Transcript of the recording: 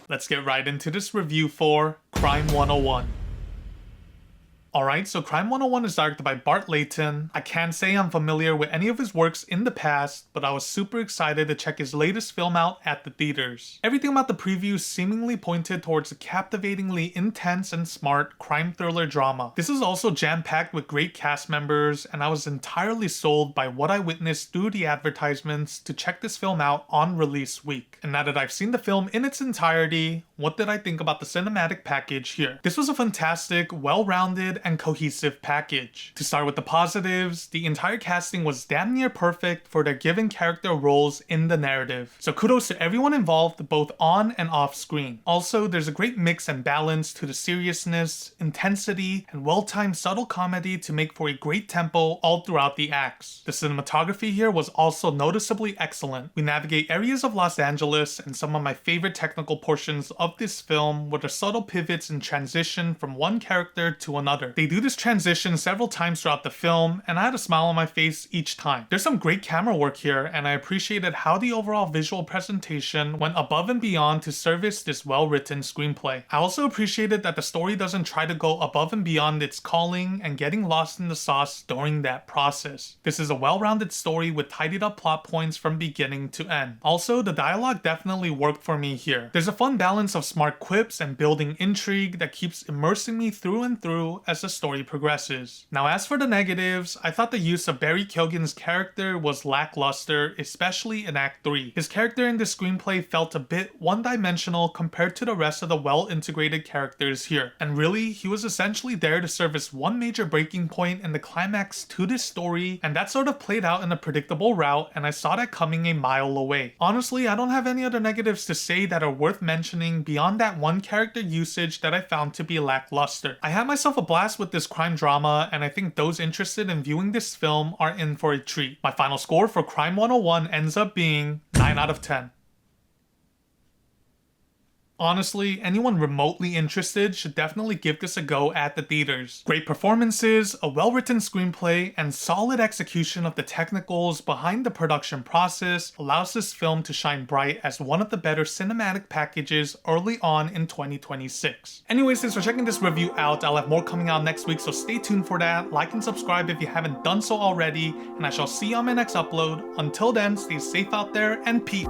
Let's get right into this review for Crime 101. Alright, so Crime 101 is directed by Bart Layton. I can't say I'm familiar with any of his works in the past, but I was super excited to check his latest film out at the theaters. Everything about the preview seemingly pointed towards a captivatingly intense and smart crime thriller drama. This is also jam-packed with great cast members, and I was entirely sold by what I witnessed through the advertisements to check this film out on release week. And now that I've seen the film in its entirety, what did I think about the cinematic package here? This was a fantastic, well-rounded, and cohesive package. To start with the positives, the entire casting was damn near perfect for their given character roles in the narrative. So kudos to everyone involved both on and off screen. Also, there's a great mix and balance to the seriousness, intensity, and well-timed subtle comedy to make for a great tempo all throughout the acts. The cinematography here was also noticeably excellent. We navigate areas of Los Angeles, and some of my favorite technical portions of this film were the subtle pivots and transition from one character to another. They do this transition several times throughout the film, and I had a smile on my face each time. There's some great camera work here, and I appreciated how the overall visual presentation went above and beyond to service this well-written screenplay. I also appreciated that the story doesn't try to go above and beyond its calling and getting lost in the sauce during that process. This is a well-rounded story with tidied up plot points from beginning to end. Also, the dialogue definitely worked for me here. There's a fun balance of smart quips and building intrigue that keeps immersing me through and through as the story progresses. Now, as for the negatives, I thought the use of Barry Keoghan's character was lackluster, especially in Act 3. His character in the screenplay felt a bit one-dimensional compared to the rest of the well-integrated characters here. And really, he was essentially there to serve as one major breaking point in the climax to this story, and that sort of played out in a predictable route, and I saw that coming a mile away. Honestly, I don't have any other negatives to say that are worth mentioning beyond that one character usage that I found to be lackluster. I had myself a blast with this crime drama, and I think those interested in viewing this film are in for a treat. My final score for Crime 101 ends up being 9 out of 10. Honestly, anyone remotely interested should definitely give this a go at the theaters. Great performances, a well-written screenplay, and solid execution of the technicals behind the production process allows this film to shine bright as one of the better cinematic packages early on in 2026. Anyways, thanks for checking this review out. I'll have more coming out next week, so stay tuned for that. Like and subscribe if you haven't done so already, and I shall see you on my next upload. Until then, stay safe out there and peace.